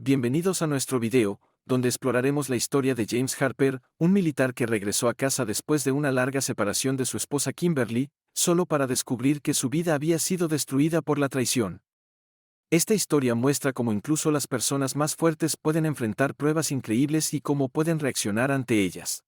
Bienvenidos a nuestro video, donde exploraremos la historia de James Harper, un militar que regresó a casa después de una larga separación de su esposa Kimberly, solo para descubrir que su vida había sido destruida por la traición. Esta historia muestra cómo incluso las personas más fuertes pueden enfrentar pruebas increíbles y cómo pueden reaccionar ante ellas.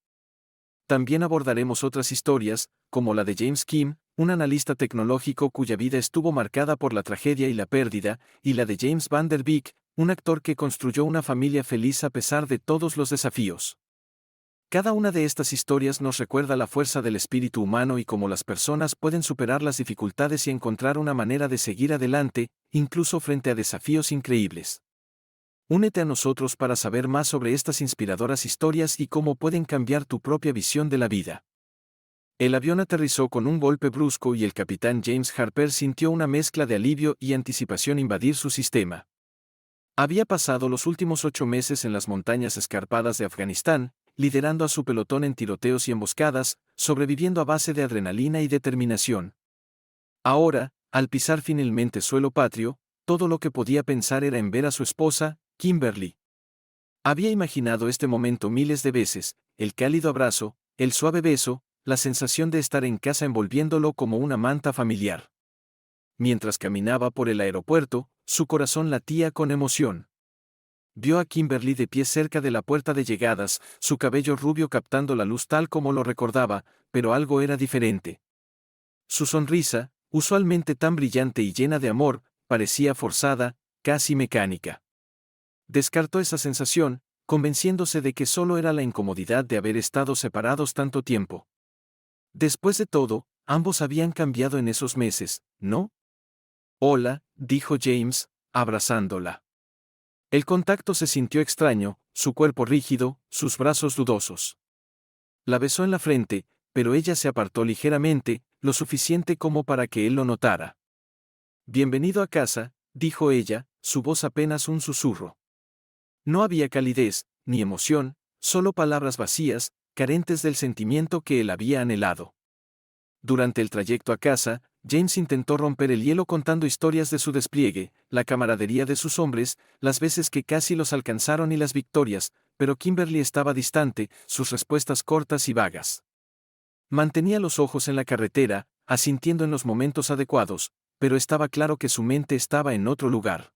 También abordaremos otras historias, como la de James Kim, un analista tecnológico cuya vida estuvo marcada por la tragedia y la pérdida, y la de James Van Der Beek, un actor que construyó una familia feliz a pesar de todos los desafíos. Cada una de estas historias nos recuerda la fuerza del espíritu humano y cómo las personas pueden superar las dificultades y encontrar una manera de seguir adelante, incluso frente a desafíos increíbles. Únete a nosotros para saber más sobre estas inspiradoras historias y cómo pueden cambiar tu propia visión de la vida. El avión aterrizó con un golpe brusco y el capitán James Harper sintió una mezcla de alivio y anticipación invadir su sistema. Había pasado los últimos 8 meses en las montañas escarpadas de Afganistán, liderando a su pelotón en tiroteos y emboscadas, sobreviviendo a base de adrenalina y determinación. Ahora, al pisar finalmente suelo patrio, todo lo que podía pensar era en ver a su esposa, Kimberly. Había imaginado este momento miles de veces, el cálido abrazo, el suave beso, la sensación de estar en casa envolviéndolo como una manta familiar. Mientras caminaba por el aeropuerto, su corazón latía con emoción. Vio a Kimberly de pie cerca de la puerta de llegadas, su cabello rubio captando la luz tal como lo recordaba, pero algo era diferente. Su sonrisa, usualmente tan brillante y llena de amor, parecía forzada, casi mecánica. Descartó esa sensación, convenciéndose de que solo era la incomodidad de haber estado separados tanto tiempo. Después de todo, ambos habían cambiado en esos meses, ¿no? Hola, dijo James, abrazándola. El contacto se sintió extraño, su cuerpo rígido, sus brazos dudosos. La besó en la frente, pero ella se apartó ligeramente, lo suficiente como para que él lo notara. Bienvenido a casa, dijo ella, su voz apenas un susurro. No había calidez, ni emoción, solo palabras vacías, carentes del sentimiento que él había anhelado. Durante el trayecto a casa, James intentó romper el hielo contando historias de su despliegue, la camaradería de sus hombres, las veces que casi los alcanzaron y las victorias, pero Kimberly estaba distante, sus respuestas cortas y vagas. Mantenía los ojos en la carretera, asintiendo en los momentos adecuados, pero estaba claro que su mente estaba en otro lugar.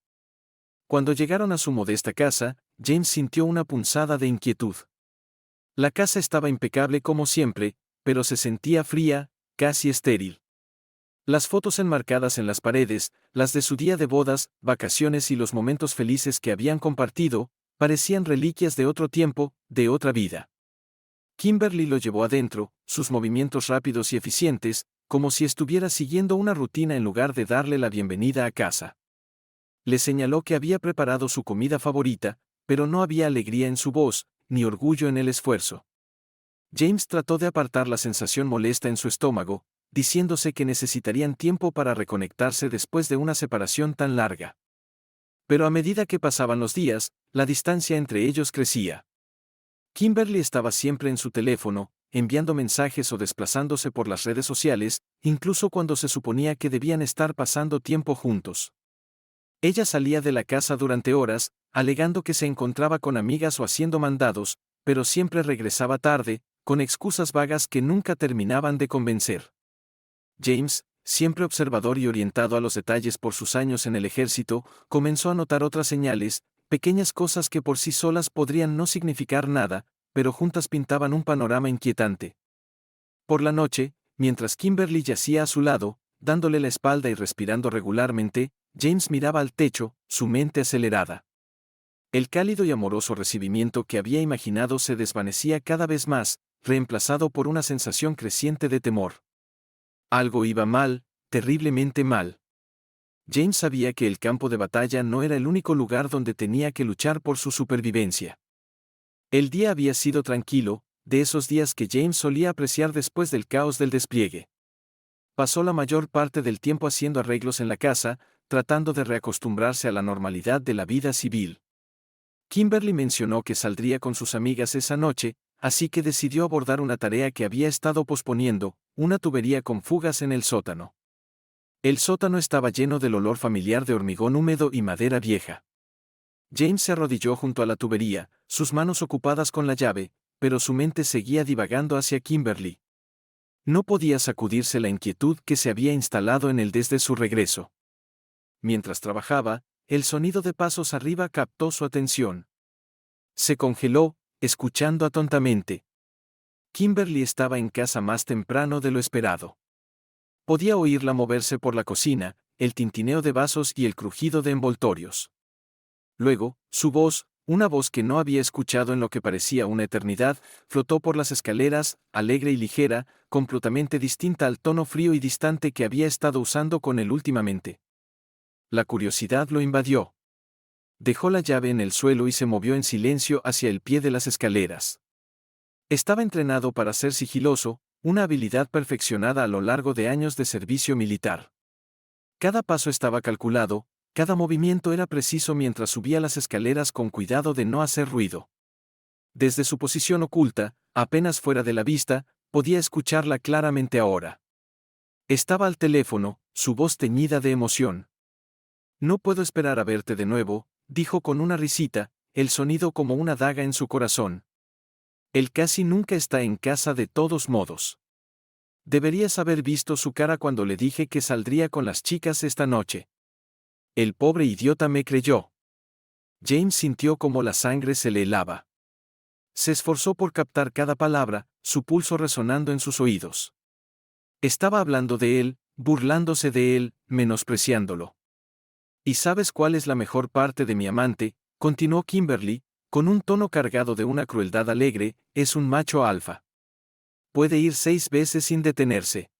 Cuando llegaron a su modesta casa, James sintió una punzada de inquietud. La casa estaba impecable como siempre, pero se sentía fría, casi estéril. Las fotos enmarcadas en las paredes, las de su día de bodas, vacaciones y los momentos felices que habían compartido, parecían reliquias de otro tiempo, de otra vida. Kimberly lo llevó adentro, sus movimientos rápidos y eficientes, como si estuviera siguiendo una rutina en lugar de darle la bienvenida a casa. Le señaló que había preparado su comida favorita, pero no había alegría en su voz, ni orgullo en el esfuerzo. James trató de apartar la sensación molesta en su estómago, diciéndose que necesitarían tiempo para reconectarse después de una separación tan larga. Pero a medida que pasaban los días, la distancia entre ellos crecía. Kimberly estaba siempre en su teléfono, enviando mensajes o desplazándose por las redes sociales, incluso cuando se suponía que debían estar pasando tiempo juntos. Ella salía de la casa durante horas, alegando que se encontraba con amigas o haciendo mandados, pero siempre regresaba tarde, con excusas vagas que nunca terminaban de convencer. James, siempre observador y orientado a los detalles por sus años en el ejército, comenzó a notar otras señales, pequeñas cosas que por sí solas podrían no significar nada, pero juntas pintaban un panorama inquietante. Por la noche, mientras Kimberly yacía a su lado, dándole la espalda y respirando regularmente, James miraba al techo, su mente acelerada. El cálido y amoroso recibimiento que había imaginado se desvanecía cada vez más, reemplazado por una sensación creciente de temor. Algo iba mal, terriblemente mal. James sabía que el campo de batalla no era el único lugar donde tenía que luchar por su supervivencia. El día había sido tranquilo, de esos días que James solía apreciar después del caos del despliegue. Pasó la mayor parte del tiempo haciendo arreglos en la casa, tratando de reacostumbrarse a la normalidad de la vida civil. Kimberly mencionó que saldría con sus amigas esa noche, así que decidió abordar una tarea que había estado posponiendo, una tubería con fugas en el sótano. El sótano estaba lleno del olor familiar de hormigón húmedo y madera vieja. James se arrodilló junto a la tubería, sus manos ocupadas con la llave, pero su mente seguía divagando hacia Kimberly. No podía sacudirse la inquietud que se había instalado en él desde su regreso. Mientras trabajaba, el sonido de pasos arriba captó su atención. Se congeló, escuchando atentamente. Kimberly estaba en casa más temprano de lo esperado. Podía oírla moverse por la cocina, el tintineo de vasos y el crujido de envoltorios. Luego, su voz, una voz que no había escuchado en lo que parecía una eternidad, flotó por las escaleras, alegre y ligera, completamente distinta al tono frío y distante que había estado usando con él últimamente. La curiosidad lo invadió. Dejó la llave en el suelo y se movió en silencio hacia el pie de las escaleras. Estaba entrenado para ser sigiloso, una habilidad perfeccionada a lo largo de años de servicio militar. Cada paso estaba calculado, cada movimiento era preciso mientras subía las escaleras con cuidado de no hacer ruido. Desde su posición oculta, apenas fuera de la vista, podía escucharla claramente ahora. Estaba al teléfono, su voz teñida de emoción. «No puedo esperar a verte de nuevo», dijo con una risita, el sonido como una daga en su corazón. Él casi nunca está en casa de todos modos. Deberías haber visto su cara cuando le dije que saldría con las chicas esta noche. El pobre idiota me creyó. James sintió como la sangre se le helaba. Se esforzó por captar cada palabra, su pulso resonando en sus oídos. Estaba hablando de él, burlándose de él, menospreciándolo. ¿Y sabes cuál es la mejor parte de mi amante?, continuó Kimberly, con un tono cargado de una crueldad alegre, es un macho alfa. Puede ir 6 veces sin detenerse.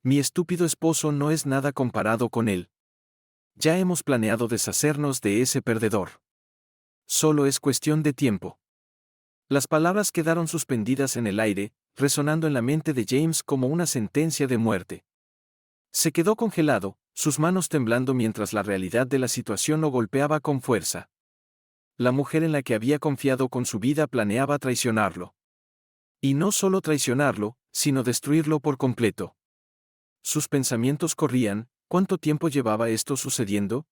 Mi estúpido esposo no es nada comparado con él. Ya hemos planeado deshacernos de ese perdedor. Solo es cuestión de tiempo. Las palabras quedaron suspendidas en el aire, resonando en la mente de James como una sentencia de muerte. Se quedó congelado, sus manos temblando mientras la realidad de la situación lo golpeaba con fuerza. La mujer en la que había confiado con su vida planeaba traicionarlo. Y no solo traicionarlo, sino destruirlo por completo. Sus pensamientos corrían, ¿cuánto tiempo llevaba esto sucediendo?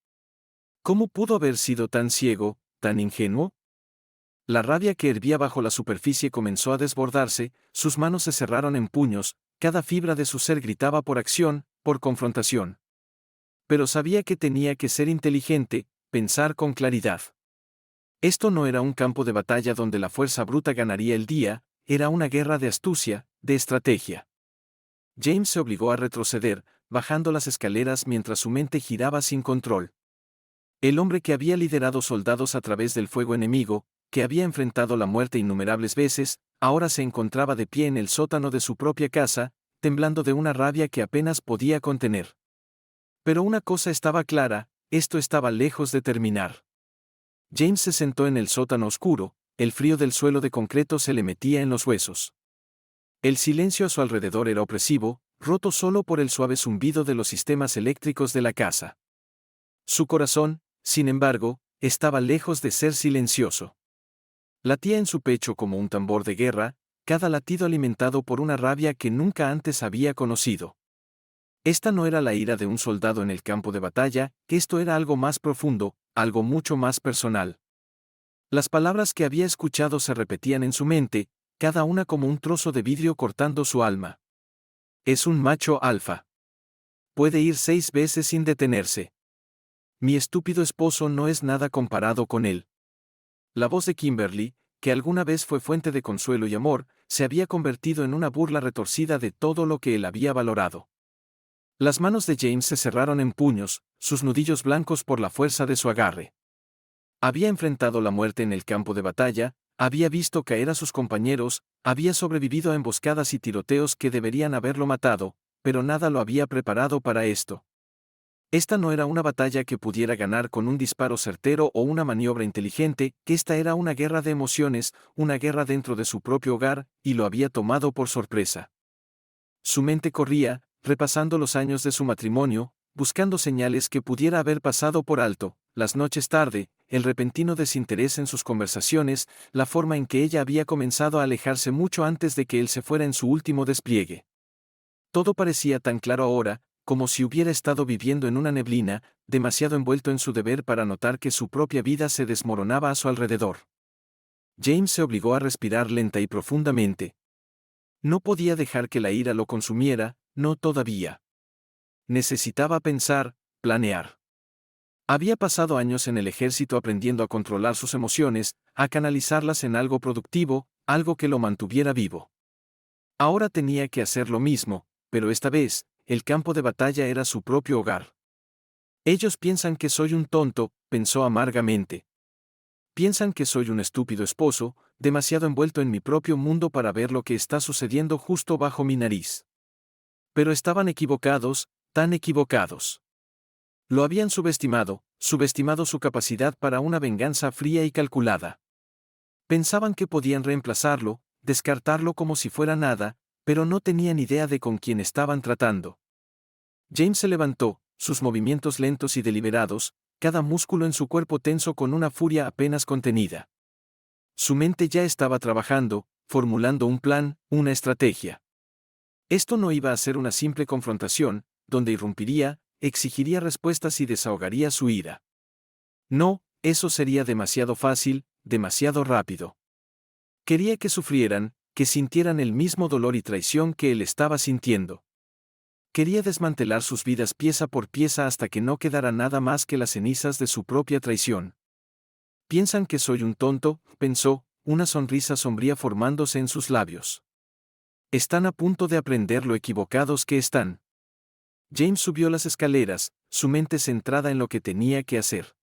¿Cómo pudo haber sido tan ciego, tan ingenuo? La rabia que hervía bajo la superficie comenzó a desbordarse, sus manos se cerraron en puños, cada fibra de su ser gritaba por acción, por confrontación. Pero sabía que tenía que ser inteligente, pensar con claridad. Esto no era un campo de batalla donde la fuerza bruta ganaría el día, era una guerra de astucia, de estrategia. James se obligó a retroceder, bajando las escaleras mientras su mente giraba sin control. El hombre que había liderado soldados a través del fuego enemigo, que había enfrentado la muerte innumerables veces, ahora se encontraba de pie en el sótano de su propia casa, temblando de una rabia que apenas podía contener. Pero una cosa estaba clara, esto estaba lejos de terminar. James se sentó en el sótano oscuro, el frío del suelo de concreto se le metía en los huesos. El silencio a su alrededor era opresivo, roto solo por el suave zumbido de los sistemas eléctricos de la casa. Su corazón, sin embargo, estaba lejos de ser silencioso. Latía en su pecho como un tambor de guerra, cada latido alimentado por una rabia que nunca antes había conocido. Esta no era la ira de un soldado en el campo de batalla, esto era algo más profundo, algo mucho más personal. Las palabras que había escuchado se repetían en su mente, cada una como un trozo de vidrio cortando su alma. Es un macho alfa. Puede ir 6 veces sin detenerse. Mi estúpido esposo no es nada comparado con él. La voz de Kimberly, que alguna vez fue fuente de consuelo y amor, se había convertido en una burla retorcida de todo lo que él había valorado. Las manos de James se cerraron en puños, sus nudillos blancos por la fuerza de su agarre. Había enfrentado la muerte en el campo de batalla, había visto caer a sus compañeros, había sobrevivido a emboscadas y tiroteos que deberían haberlo matado, pero nada lo había preparado para esto. Esta no era una batalla que pudiera ganar con un disparo certero o una maniobra inteligente, esta era una guerra de emociones, una guerra dentro de su propio hogar, y lo había tomado por sorpresa. Su mente corría, repasando los años de su matrimonio, buscando señales que pudiera haber pasado por alto, las noches tarde, el repentino desinterés en sus conversaciones, la forma en que ella había comenzado a alejarse mucho antes de que él se fuera en su último despliegue. Todo parecía tan claro ahora, como si hubiera estado viviendo en una neblina, demasiado envuelto en su deber para notar que su propia vida se desmoronaba a su alrededor. James se obligó a respirar lenta y profundamente. No podía dejar que la ira lo consumiera, no todavía. Necesitaba pensar, planear. Había pasado años en el ejército aprendiendo a controlar sus emociones, a canalizarlas en algo productivo, algo que lo mantuviera vivo. Ahora tenía que hacer lo mismo, pero esta vez, el campo de batalla era su propio hogar. Ellos piensan que soy un tonto, pensó amargamente. Piensan que soy un estúpido esposo, demasiado envuelto en mi propio mundo para ver lo que está sucediendo justo bajo mi nariz. Pero estaban equivocados, tan equivocados. Lo habían subestimado su capacidad para una venganza fría y calculada. Pensaban que podían reemplazarlo, descartarlo como si fuera nada, pero no tenían idea de con quién estaban tratando. James se levantó, sus movimientos lentos y deliberados, cada músculo en su cuerpo tenso con una furia apenas contenida. Su mente ya estaba trabajando, formulando un plan, una estrategia. Esto no iba a ser una simple confrontación, donde irrumpiría, exigiría respuestas y desahogaría su ira. No, eso sería demasiado fácil, demasiado rápido. Quería que sufrieran, que sintieran el mismo dolor y traición que él estaba sintiendo. Quería desmantelar sus vidas pieza por pieza hasta que no quedara nada más que las cenizas de su propia traición. Piensan que soy un tonto, pensó, una sonrisa sombría formándose en sus labios. Están a punto de aprender lo equivocados que están. James subió las escaleras, su mente centrada en lo que tenía que hacer.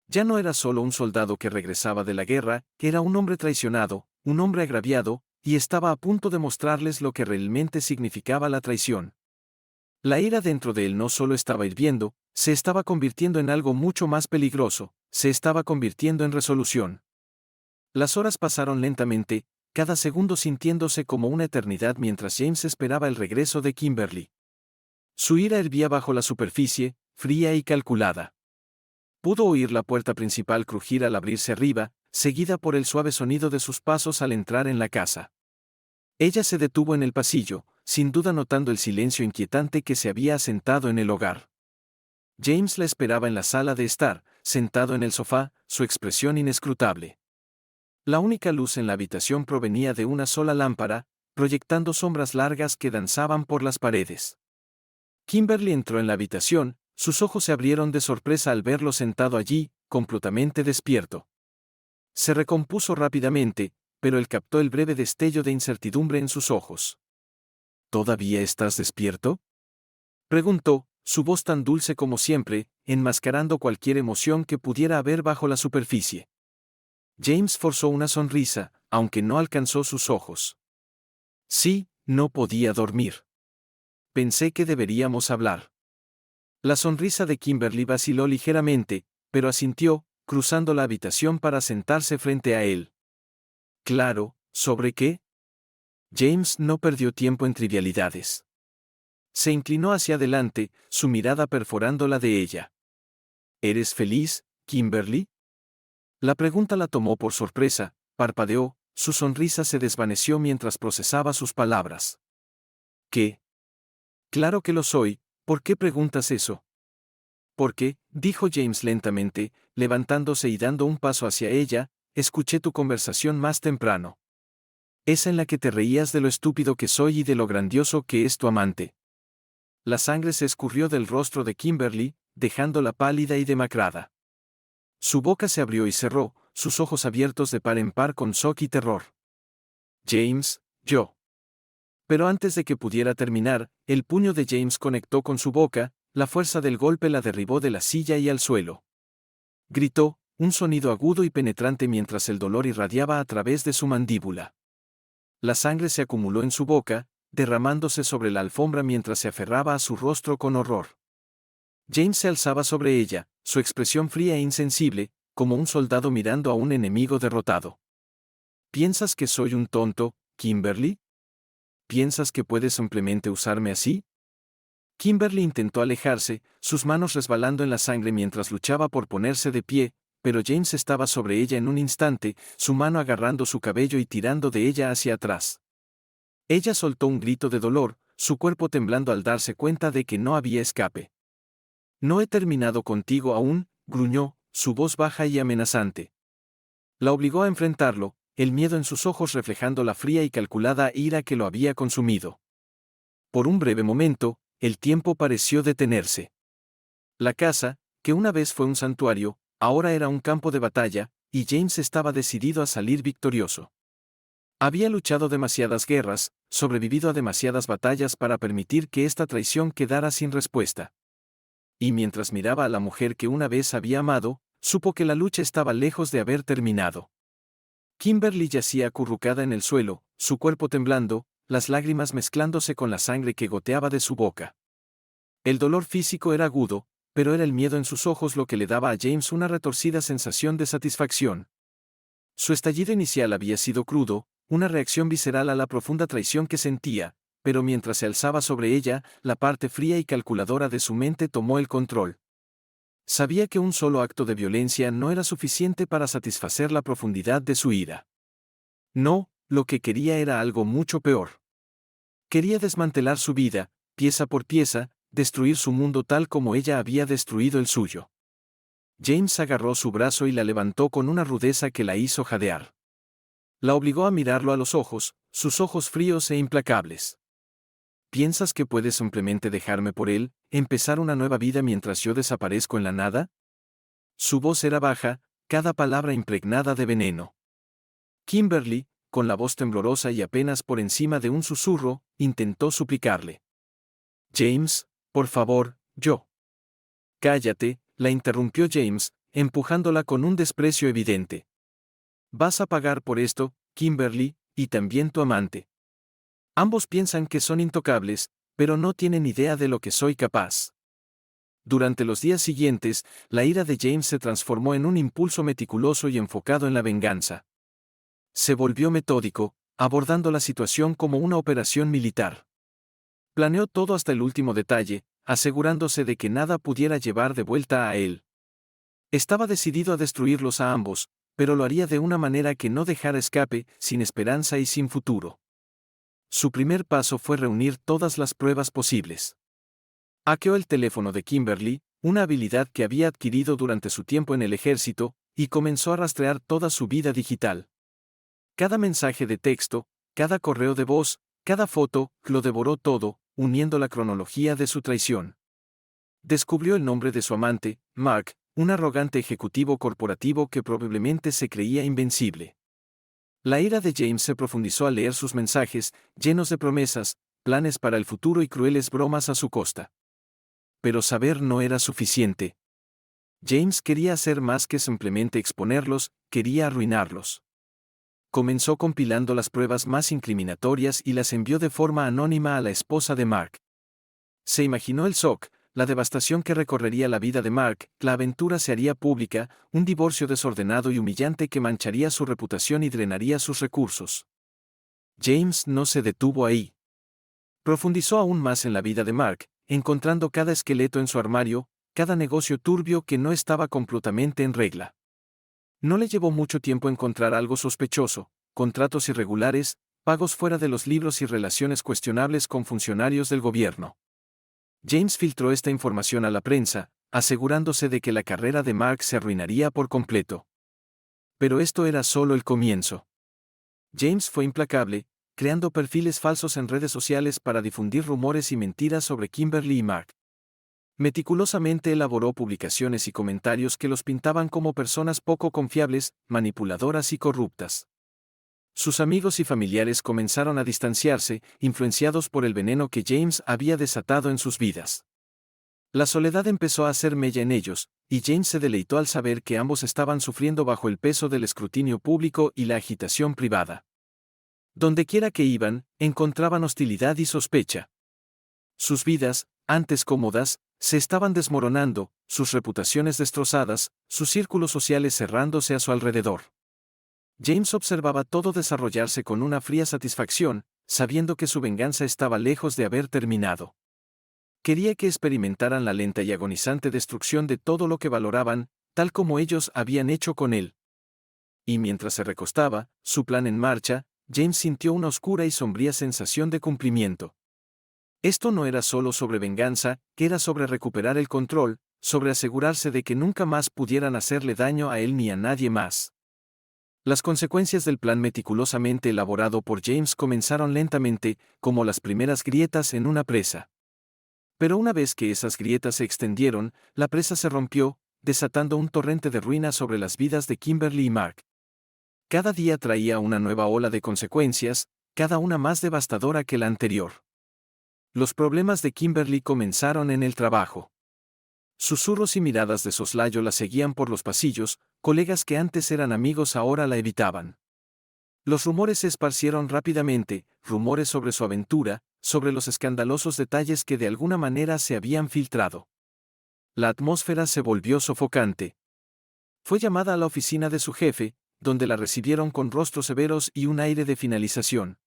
Ya no era solo un soldado que regresaba de la guerra, era un hombre traicionado, un hombre agraviado, y estaba a punto de mostrarles lo que realmente significaba la traición. La ira dentro de él no solo estaba hirviendo, se estaba convirtiendo en algo mucho más peligroso, se estaba convirtiendo en resolución. Las horas pasaron lentamente, cada segundo sintiéndose como una eternidad mientras James esperaba el regreso de Kimberly. Su ira hervía bajo la superficie, fría y calculada. Pudo oír la puerta principal crujir al abrirse arriba, seguida por el suave sonido de sus pasos al entrar en la casa. Ella se detuvo en el pasillo, sin duda notando el silencio inquietante que se había asentado en el hogar. James la esperaba en la sala de estar, sentado en el sofá, su expresión inescrutable. La única luz en la habitación provenía de una sola lámpara, proyectando sombras largas que danzaban por las paredes. Kimberly entró en la habitación, sus ojos se abrieron de sorpresa al verlo sentado allí, completamente despierto. Se recompuso rápidamente, pero él captó el breve destello de incertidumbre en sus ojos. ¿Todavía estás despierto?, preguntó, su voz tan dulce como siempre, enmascarando cualquier emoción que pudiera haber bajo la superficie. James forzó una sonrisa, aunque no alcanzó sus ojos. Sí, no podía dormir. Pensé que deberíamos hablar. La sonrisa de Kimberly vaciló ligeramente, pero asintió, cruzando la habitación para sentarse frente a él. Claro, ¿sobre qué? James no perdió tiempo en trivialidades. Se inclinó hacia adelante, su mirada perforando la de ella. ¿Eres feliz, Kimberly? La pregunta la tomó por sorpresa, parpadeó, su sonrisa se desvaneció mientras procesaba sus palabras. ¿Qué? Claro que lo soy, ¿por qué preguntas eso? Porque, dijo James lentamente, levantándose y dando un paso hacia ella, escuché tu conversación más temprano. Esa en la que te reías de lo estúpido que soy y de lo grandioso que es tu amante. La sangre se escurrió del rostro de Kimberly, dejándola pálida y demacrada. Su boca se abrió y cerró, sus ojos abiertos de par en par con shock y terror. James, yo. Pero antes de que pudiera terminar, el puño de James conectó con su boca, la fuerza del golpe la derribó de la silla y al suelo. Gritó, un sonido agudo y penetrante mientras el dolor irradiaba a través de su mandíbula. La sangre se acumuló en su boca, derramándose sobre la alfombra mientras se aferraba a su rostro con horror. James se alzaba sobre ella, su expresión fría e insensible, como un soldado mirando a un enemigo derrotado. ¿Piensas que soy un tonto, Kimberly? ¿Piensas que puedes simplemente usarme así? Kimberly intentó alejarse, sus manos resbalando en la sangre mientras luchaba por ponerse de pie, pero James estaba sobre ella en un instante, su mano agarrando su cabello y tirando de ella hacia atrás. Ella soltó un grito de dolor, su cuerpo temblando al darse cuenta de que no había escape. No he terminado contigo aún, gruñó, su voz baja y amenazante. La obligó a enfrentarlo, el miedo en sus ojos reflejando la fría y calculada ira que lo había consumido. Por un breve momento, el tiempo pareció detenerse. La casa, que una vez fue un santuario, ahora era un campo de batalla, y James estaba decidido a salir victorioso. Había luchado demasiadas guerras, sobrevivido a demasiadas batallas para permitir que esta traición quedara sin respuesta. Y mientras miraba a la mujer que una vez había amado, supo que la lucha estaba lejos de haber terminado. Kimberly yacía acurrucada en el suelo, su cuerpo temblando, las lágrimas mezclándose con la sangre que goteaba de su boca. El dolor físico era agudo, pero era el miedo en sus ojos lo que le daba a James una retorcida sensación de satisfacción. Su estallido inicial había sido crudo, una reacción visceral a la profunda traición que sentía, pero mientras se alzaba sobre ella, la parte fría y calculadora de su mente tomó el control. Sabía que un solo acto de violencia no era suficiente para satisfacer la profundidad de su ira. No, lo que quería era algo mucho peor. Quería desmantelar su vida, pieza por pieza, destruir su mundo tal como ella había destruido el suyo. James agarró su brazo y la levantó con una rudeza que la hizo jadear. La obligó a mirarlo a los ojos, sus ojos fríos e implacables. ¿Piensas que puedes simplemente dejarme por él, empezar una nueva vida mientras yo desaparezco en la nada? Su voz era baja, cada palabra impregnada de veneno. Kimberly, con la voz temblorosa y apenas por encima de un susurro, intentó suplicarle. James, por favor, yo. Cállate, la interrumpió James, empujándola con un desprecio evidente. Vas a pagar por esto, Kimberly, y también tu amante. Ambos piensan que son intocables, pero no tienen idea de lo que soy capaz. Durante los días siguientes, la ira de James se transformó en un impulso meticuloso y enfocado en la venganza. Se volvió metódico, abordando la situación como una operación militar. Planeó todo hasta el último detalle, asegurándose de que nada pudiera llevar de vuelta a él. Estaba decidido a destruirlos a ambos, pero lo haría de una manera que no dejara escape, sin esperanza y sin futuro. Su primer paso fue reunir todas las pruebas posibles. Hackeó el teléfono de Kimberly, una habilidad que había adquirido durante su tiempo en el ejército, y comenzó a rastrear toda su vida digital. Cada mensaje de texto, cada correo de voz, cada foto, lo devoró todo, uniendo la cronología de su traición. Descubrió el nombre de su amante, Mark, un arrogante ejecutivo corporativo que probablemente se creía invencible. La ira de James se profundizó al leer sus mensajes, llenos de promesas, planes para el futuro y crueles bromas a su costa. Pero saber no era suficiente. James quería hacer más que simplemente exponerlos, quería arruinarlos. Comenzó compilando las pruebas más incriminatorias y las envió de forma anónima a la esposa de Mark. Se imaginó el shock, la devastación que recorrería la vida de Mark, la aventura se haría pública, un divorcio desordenado y humillante que mancharía su reputación y drenaría sus recursos. James no se detuvo ahí. Profundizó aún más en la vida de Mark, encontrando cada esqueleto en su armario, cada negocio turbio que no estaba completamente en regla. No le llevó mucho tiempo encontrar algo sospechoso, contratos irregulares, pagos fuera de los libros y relaciones cuestionables con funcionarios del gobierno. James filtró esta información a la prensa, asegurándose de que la carrera de Mark se arruinaría por completo. Pero esto era solo el comienzo. James fue implacable, creando perfiles falsos en redes sociales para difundir rumores y mentiras sobre Kimberly y Mark. Meticulosamente elaboró publicaciones y comentarios que los pintaban como personas poco confiables, manipuladoras y corruptas. Sus amigos y familiares comenzaron a distanciarse, influenciados por el veneno que James había desatado en sus vidas. La soledad empezó a hacer mella en ellos, y James se deleitó al saber que ambos estaban sufriendo bajo el peso del escrutinio público y la agitación privada. Dondequiera que iban, encontraban hostilidad y sospecha. Sus vidas, antes cómodas, se estaban desmoronando, sus reputaciones destrozadas, sus círculos sociales cerrándose a su alrededor. James observaba todo desarrollarse con una fría satisfacción, sabiendo que su venganza estaba lejos de haber terminado. Quería que experimentaran la lenta y agonizante destrucción de todo lo que valoraban, tal como ellos habían hecho con él. Y mientras se recostaba, su plan en marcha, James sintió una oscura y sombría sensación de cumplimiento. Esto no era solo sobre venganza, que era sobre recuperar el control, sobre asegurarse de que nunca más pudieran hacerle daño a él ni a nadie más. Las consecuencias del plan meticulosamente elaborado por James comenzaron lentamente, como las primeras grietas en una presa. Pero una vez que esas grietas se extendieron, la presa se rompió, desatando un torrente de ruina sobre las vidas de Kimberly y Mark. Cada día traía una nueva ola de consecuencias, cada una más devastadora que la anterior. Los problemas de Kimberly comenzaron en el trabajo. Susurros y miradas de soslayo la seguían por los pasillos, colegas que antes eran amigos ahora la evitaban. Los rumores se esparcieron rápidamente, rumores sobre su aventura, sobre los escandalosos detalles que de alguna manera se habían filtrado. La atmósfera se volvió sofocante. Fue llamada a la oficina de su jefe, donde la recibieron con rostros severos y un aire de finalización.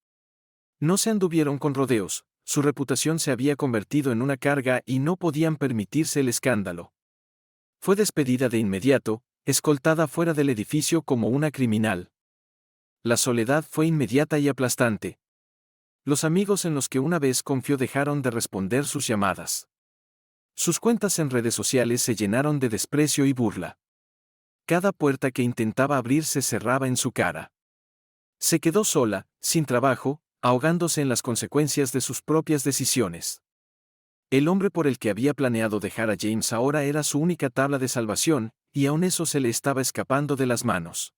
No se anduvieron con rodeos, su reputación se había convertido en una carga y no podían permitirse el escándalo. Fue despedida de inmediato, escoltada fuera del edificio como una criminal. La soledad fue inmediata y aplastante. Los amigos en los que una vez confió dejaron de responder sus llamadas. Sus cuentas en redes sociales se llenaron de desprecio y burla. Cada puerta que intentaba abrir se cerraba en su cara. Se quedó sola, sin trabajo, ahogándose en las consecuencias de sus propias decisiones. El hombre por el que había planeado dejar a James ahora era su única tabla de salvación, y aún eso se le estaba escapando de las manos.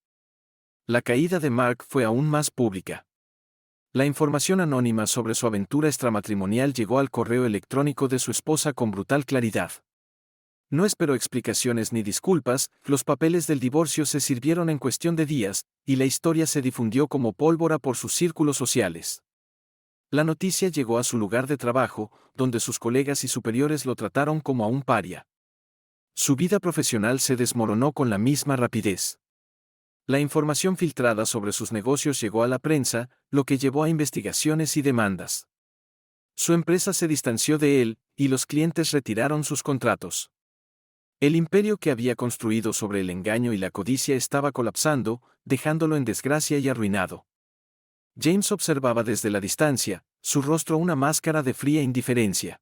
La caída de Mark fue aún más pública. La información anónima sobre su aventura extramatrimonial llegó al correo electrónico de su esposa con brutal claridad. No esperó explicaciones ni disculpas, los papeles del divorcio se sirvieron en cuestión de días, y la historia se difundió como pólvora por sus círculos sociales. La noticia llegó a su lugar de trabajo, donde sus colegas y superiores lo trataron como a un paria. Su vida profesional se desmoronó con la misma rapidez. La información filtrada sobre sus negocios llegó a la prensa, lo que llevó a investigaciones y demandas. Su empresa se distanció de él, y los clientes retiraron sus contratos. El imperio que había construido sobre el engaño y la codicia estaba colapsando, dejándolo en desgracia y arruinado. James observaba desde la distancia, su rostro una máscara de fría indiferencia.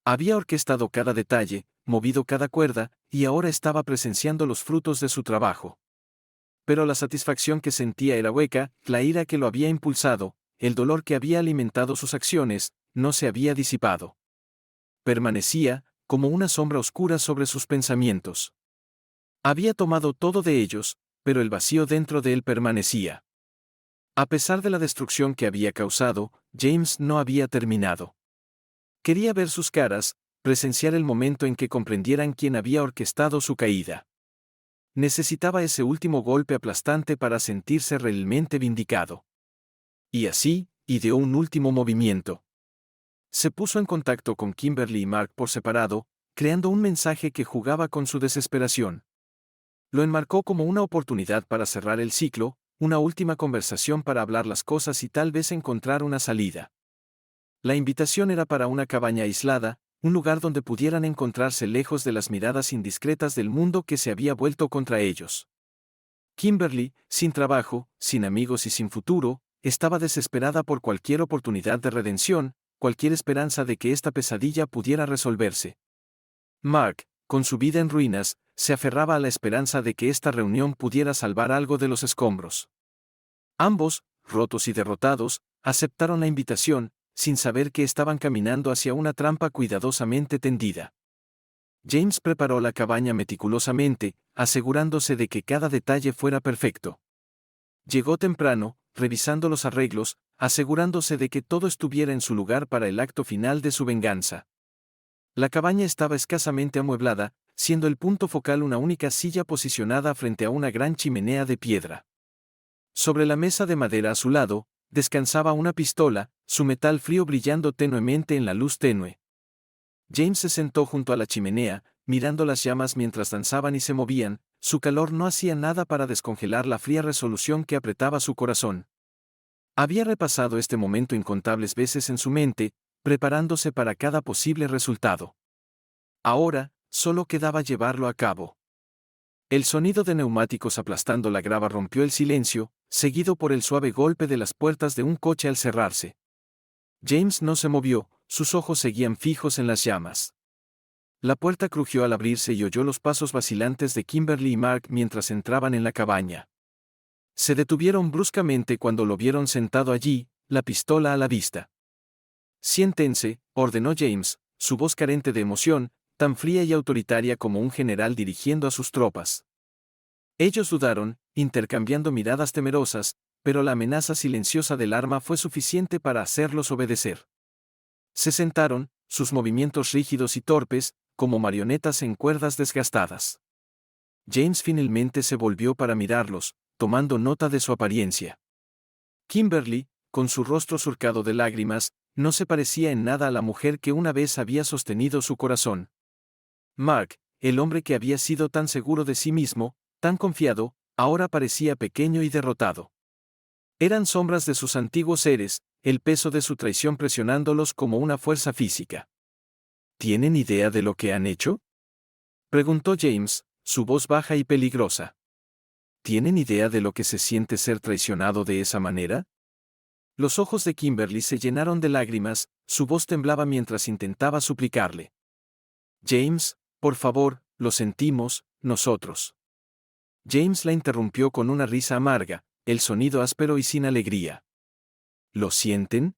Había orquestado cada detalle, movido cada cuerda, y ahora estaba presenciando los frutos de su trabajo. Pero la satisfacción que sentía era hueca, la ira que lo había impulsado, el dolor que había alimentado sus acciones, no se había disipado. Permanecía, como una sombra oscura sobre sus pensamientos. Había tomado todo de ellos, pero el vacío dentro de él permanecía. A pesar de la destrucción que había causado, James no había terminado. Quería ver sus caras, presenciar el momento en que comprendieran quién había orquestado su caída. Necesitaba ese último golpe aplastante para sentirse realmente vindicado. Y así, ideó un último movimiento. Se puso en contacto con Kimberly y Mark por separado, creando un mensaje que jugaba con su desesperación. Lo enmarcó como una oportunidad para cerrar el ciclo, una última conversación para hablar las cosas y tal vez encontrar una salida. La invitación era para una cabaña aislada, un lugar donde pudieran encontrarse lejos de las miradas indiscretas del mundo que se había vuelto contra ellos. Kimberly, sin trabajo, sin amigos y sin futuro, estaba desesperada por cualquier oportunidad de redención, cualquier esperanza de que esta pesadilla pudiera resolverse. Mark, con su vida en ruinas, se aferraba a la esperanza de que esta reunión pudiera salvar algo de los escombros. Ambos, rotos y derrotados, aceptaron la invitación, sin saber que estaban caminando hacia una trampa cuidadosamente tendida. James preparó la cabaña meticulosamente, asegurándose de que cada detalle fuera perfecto. Llegó temprano, revisando los arreglos, asegurándose de que todo estuviera en su lugar para el acto final de su venganza. La cabaña estaba escasamente amueblada, siendo el punto focal una única silla posicionada frente a una gran chimenea de piedra. Sobre la mesa de madera a su lado, descansaba una pistola, su metal frío brillando tenuemente en la luz tenue. James se sentó junto a la chimenea, mirando las llamas mientras danzaban y se movían, su calor no hacía nada para descongelar la fría resolución que apretaba su corazón. Había repasado este momento incontables veces en su mente, preparándose para cada posible resultado. Ahora, solo quedaba llevarlo a cabo. El sonido de neumáticos aplastando la grava rompió el silencio, seguido por el suave golpe de las puertas de un coche al cerrarse. James no se movió, sus ojos seguían fijos en las llamas. La puerta crujió al abrirse y oyó los pasos vacilantes de Kimberly y Mark mientras entraban en la cabaña. Se detuvieron bruscamente cuando lo vieron sentado allí, la pistola a la vista. «Siéntense», ordenó James, su voz carente de emoción, tan fría y autoritaria como un general dirigiendo a sus tropas. Ellos dudaron, intercambiando miradas temerosas, pero la amenaza silenciosa del arma fue suficiente para hacerlos obedecer. Se sentaron, sus movimientos rígidos y torpes, como marionetas en cuerdas desgastadas. James finalmente se volvió para mirarlos, tomando nota de su apariencia. Kimberly, con su rostro surcado de lágrimas, no se parecía en nada a la mujer que una vez había sostenido su corazón. Mark, el hombre que había sido tan seguro de sí mismo, tan confiado, ahora parecía pequeño y derrotado. Eran sombras de sus antiguos seres, el peso de su traición presionándolos como una fuerza física. ¿Tienen idea de lo que han hecho?, preguntó James, su voz baja y peligrosa. ¿Tienen idea de lo que se siente ser traicionado de esa manera? Los ojos de Kimberly se llenaron de lágrimas, su voz temblaba mientras intentaba suplicarle. James, por favor, lo sentimos, nosotros. James la interrumpió con una risa amarga, el sonido áspero y sin alegría. ¿Lo sienten?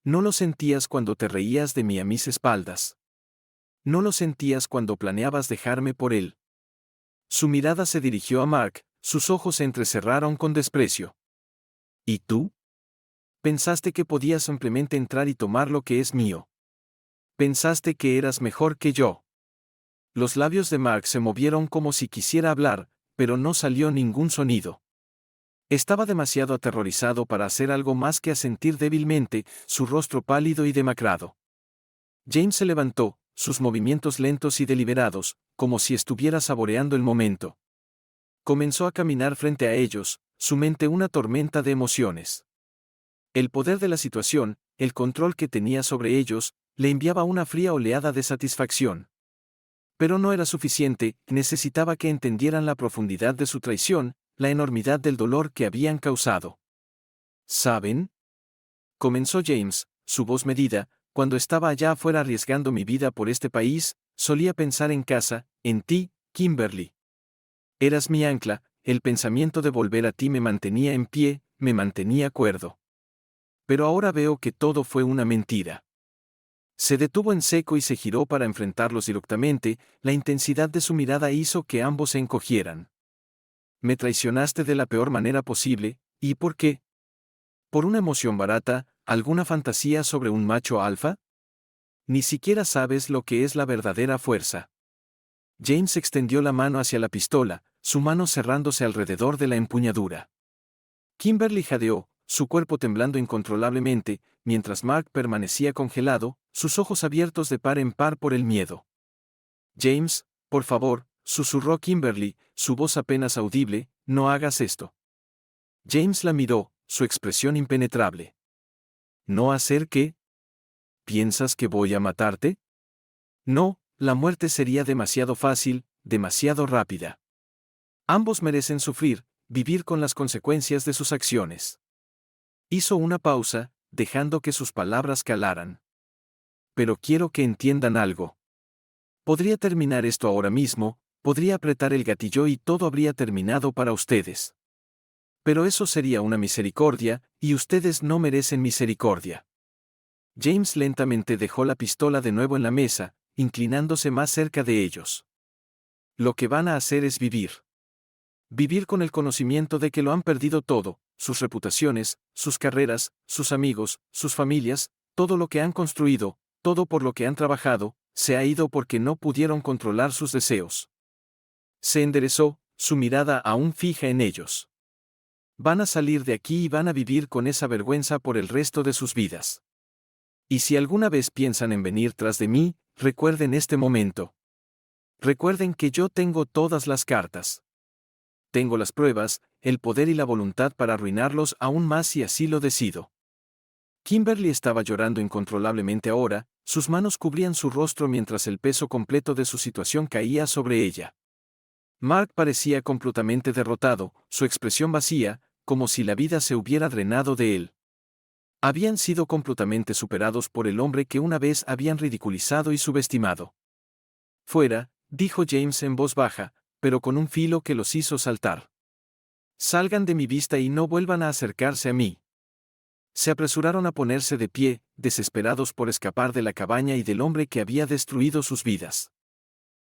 ¿No lo sentías cuando te reías de mí a mis espaldas? ¿No lo sentías cuando planeabas dejarme por él? Su mirada se dirigió a Mark, sus ojos se entrecerraron con desprecio. ¿Y tú? Pensaste que podías simplemente entrar y tomar lo que es mío. Pensaste que eras mejor que yo. Los labios de Mark se movieron como si quisiera hablar, pero no salió ningún sonido. Estaba demasiado aterrorizado para hacer algo más que asentir débilmente, su rostro pálido y demacrado. James se levantó, sus movimientos lentos y deliberados, como si estuviera saboreando el momento. Comenzó a caminar frente a ellos, su mente una tormenta de emociones. El poder de la situación, el control que tenía sobre ellos, le enviaba una fría oleada de satisfacción. Pero no era suficiente, necesitaba que entendieran la profundidad de su traición, la enormidad del dolor que habían causado. ¿Saben?, comenzó James, su voz medida, cuando estaba allá afuera arriesgando mi vida por este país, solía pensar en casa, en ti, Kimberly. Eras mi ancla, el pensamiento de volver a ti me mantenía en pie, me mantenía cuerdo. Pero ahora veo que todo fue una mentira. Se detuvo en seco y se giró para enfrentarlos directamente, la intensidad de su mirada hizo que ambos se encogieran. Me traicionaste de la peor manera posible, ¿y por qué? ¿Por una emoción barata, alguna fantasía sobre un macho alfa? Ni siquiera sabes lo que es la verdadera fuerza. James extendió la mano hacia la pistola, su mano cerrándose alrededor de la empuñadura. Kimberly jadeó, su cuerpo temblando incontrolablemente, mientras Mark permanecía congelado, sus ojos abiertos de par en par por el miedo. James, por favor, susurró Kimberly, su voz apenas audible, no hagas esto. James la miró, su expresión impenetrable. ¿No hacer qué? ¿Piensas que voy a matarte? No, la muerte sería demasiado fácil, demasiado rápida. Ambos merecen sufrir, vivir con las consecuencias de sus acciones. Hizo una pausa, dejando que sus palabras calaran. Pero quiero que entiendan algo. Podría terminar esto ahora mismo, podría apretar el gatillo y todo habría terminado para ustedes. Pero eso sería una misericordia, y ustedes no merecen misericordia. James lentamente dejó la pistola de nuevo en la mesa, inclinándose más cerca de ellos. Lo que van a hacer es vivir. Vivir con el conocimiento de que lo han perdido todo, sus reputaciones, sus carreras, sus amigos, sus familias, todo lo que han construido, todo por lo que han trabajado, se ha ido porque no pudieron controlar sus deseos. Se enderezó, su mirada aún fija en ellos. Van a salir de aquí y van a vivir con esa vergüenza por el resto de sus vidas. Y si alguna vez piensan en venir tras de mí, recuerden este momento. Recuerden que yo tengo todas las cartas. Tengo las pruebas, el poder y la voluntad para arruinarlos aún más si así lo decido. Kimberly estaba llorando incontrolablemente ahora, sus manos cubrían su rostro mientras el peso completo de su situación caía sobre ella. Mark parecía completamente derrotado, su expresión vacía, como si la vida se hubiera drenado de él. Habían sido completamente superados por el hombre que una vez habían ridiculizado y subestimado. Fuera, dijo James en voz baja, pero con un filo que los hizo saltar. Salgan de mi vista y no vuelvan a acercarse a mí. Se apresuraron a ponerse de pie, desesperados por escapar de la cabaña y del hombre que había destruido sus vidas.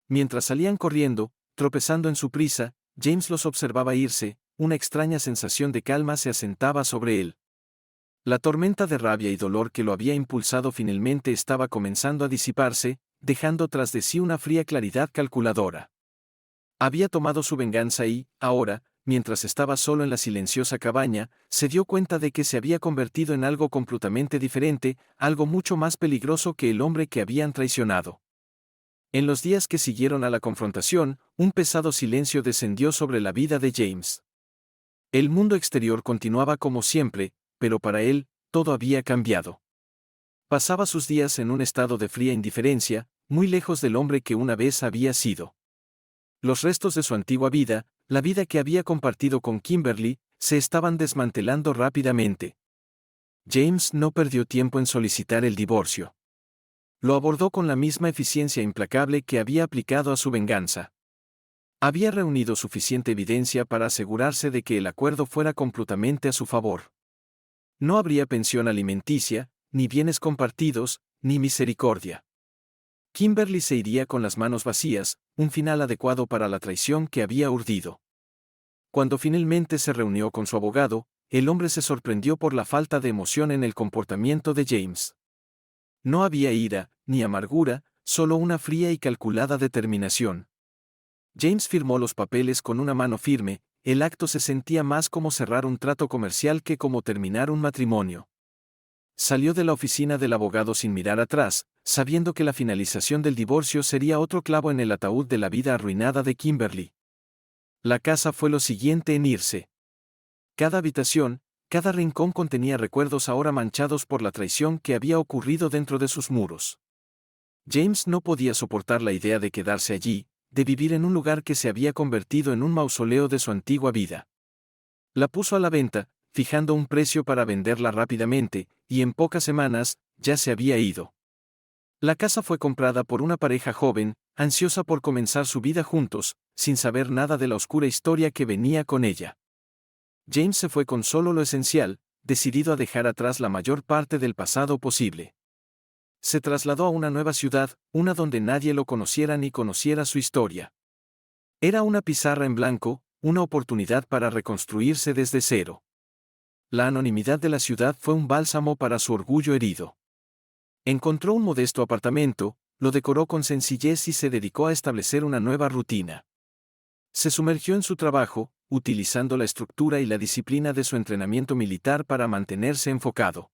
Mientras salían corriendo, tropezando en su prisa, James los observaba irse, una extraña sensación de calma se asentaba sobre él. La tormenta de rabia y dolor que lo había impulsado finalmente estaba comenzando a disiparse, dejando tras de sí una fría claridad calculadora. Había tomado su venganza y, ahora, mientras estaba solo en la silenciosa cabaña, se dio cuenta de que se había convertido en algo completamente diferente, algo mucho más peligroso que el hombre que habían traicionado. En los días que siguieron a la confrontación, un pesado silencio descendió sobre la vida de James. El mundo exterior continuaba como siempre, pero para él, todo había cambiado. Pasaba sus días en un estado de fría indiferencia, muy lejos del hombre que una vez había sido. Los restos de su antigua vida, la vida que había compartido con Kimberly, se estaban desmantelando rápidamente. James no perdió tiempo en solicitar el divorcio. Lo abordó con la misma eficiencia implacable que había aplicado a su venganza. Había reunido suficiente evidencia para asegurarse de que el acuerdo fuera completamente a su favor. No habría pensión alimenticia, ni bienes compartidos, ni misericordia. Kimberly se iría con las manos vacías, un final adecuado para la traición que había urdido. Cuando finalmente se reunió con su abogado, el hombre se sorprendió por la falta de emoción en el comportamiento de James. No había ira, ni amargura, solo una fría y calculada determinación. James firmó los papeles con una mano firme, el acto se sentía más como cerrar un trato comercial que como terminar un matrimonio. Salió de la oficina del abogado sin mirar atrás, sabiendo que la finalización del divorcio sería otro clavo en el ataúd de la vida arruinada de Kimberly. La casa fue lo siguiente en irse. Cada habitación, cada rincón contenía recuerdos ahora manchados por la traición que había ocurrido dentro de sus muros. James no podía soportar la idea de quedarse allí, de vivir en un lugar que se había convertido en un mausoleo de su antigua vida. La puso a la venta, fijando un precio para venderla rápidamente, y en pocas semanas, ya se había ido. La casa fue comprada por una pareja joven, ansiosa por comenzar su vida juntos, sin saber nada de la oscura historia que venía con ella. James se fue con solo lo esencial, decidido a dejar atrás la mayor parte del pasado posible. Se trasladó a una nueva ciudad, una donde nadie lo conociera ni conociera su historia. Era una pizarra en blanco, una oportunidad para reconstruirse desde cero. La anonimidad de la ciudad fue un bálsamo para su orgullo herido. Encontró un modesto apartamento, lo decoró con sencillez y se dedicó a establecer una nueva rutina. Se sumergió en su trabajo, utilizando la estructura y la disciplina de su entrenamiento militar para mantenerse enfocado.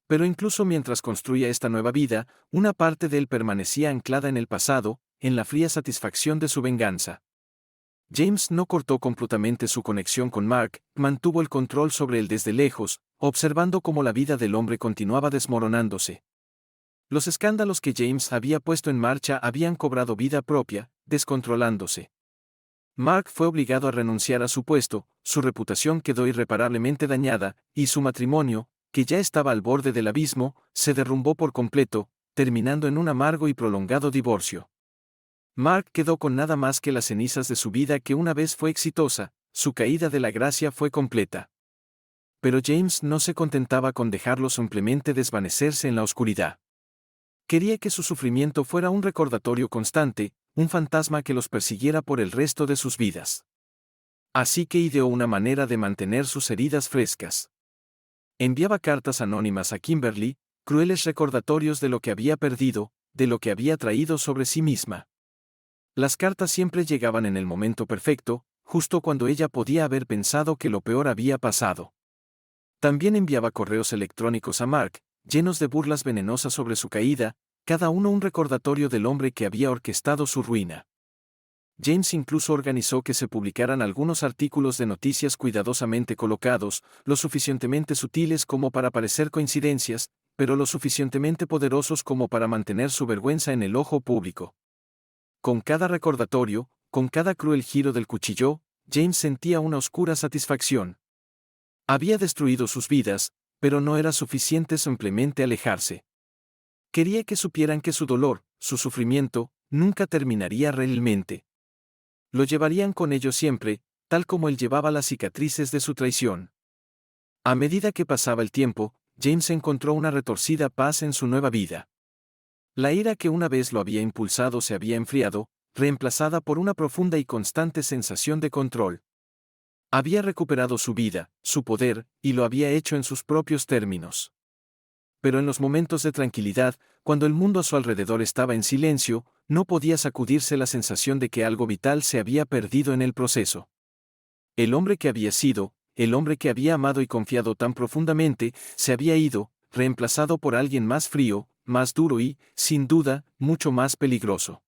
Pero incluso mientras construía esta nueva vida, una parte de él permanecía anclada en el pasado, en la fría satisfacción de su venganza. James no cortó completamente su conexión con Mark, mantuvo el control sobre él desde lejos, observando cómo la vida del hombre continuaba desmoronándose. Los escándalos que James había puesto en marcha habían cobrado vida propia, descontrolándose. Mark fue obligado a renunciar a su puesto, su reputación quedó irreparablemente dañada, y su matrimonio, que ya estaba al borde del abismo, se derrumbó por completo, terminando en un amargo y prolongado divorcio. Mark quedó con nada más que las cenizas de su vida que una vez fue exitosa, su caída de la gracia fue completa. Pero James no se contentaba con dejarlo simplemente desvanecerse en la oscuridad. Quería que su sufrimiento fuera un recordatorio constante, un fantasma que los persiguiera por el resto de sus vidas. Así que ideó una manera de mantener sus heridas frescas. Enviaba cartas anónimas a Kimberly, crueles recordatorios de lo que había perdido, de lo que había traído sobre sí misma. Las cartas siempre llegaban en el momento perfecto, justo cuando ella podía haber pensado que lo peor había pasado. También enviaba correos electrónicos a Mark, llenos de burlas venenosas sobre su caída, cada uno un recordatorio del hombre que había orquestado su ruina. James incluso organizó que se publicaran algunos artículos de noticias cuidadosamente colocados, lo suficientemente sutiles como para parecer coincidencias, pero lo suficientemente poderosos como para mantener su vergüenza en el ojo público. Con cada recordatorio, con cada cruel giro del cuchillo, James sentía una oscura satisfacción. Había destruido sus vidas, pero no era suficiente simplemente alejarse. Quería que supieran que su dolor, su sufrimiento, nunca terminaría realmente. Lo llevarían con ellos siempre, tal como él llevaba las cicatrices de su traición. A medida que pasaba el tiempo, James encontró una retorcida paz en su nueva vida. La ira que una vez lo había impulsado se había enfriado, reemplazada por una profunda y constante sensación de control. Había recuperado su vida, su poder, y lo había hecho en sus propios términos. Pero en los momentos de tranquilidad, cuando el mundo a su alrededor estaba en silencio, no podía sacudirse la sensación de que algo vital se había perdido en el proceso. El hombre que había sido, el hombre que había amado y confiado tan profundamente, se había ido, reemplazado por alguien más frío, más duro y, sin duda, mucho más peligroso.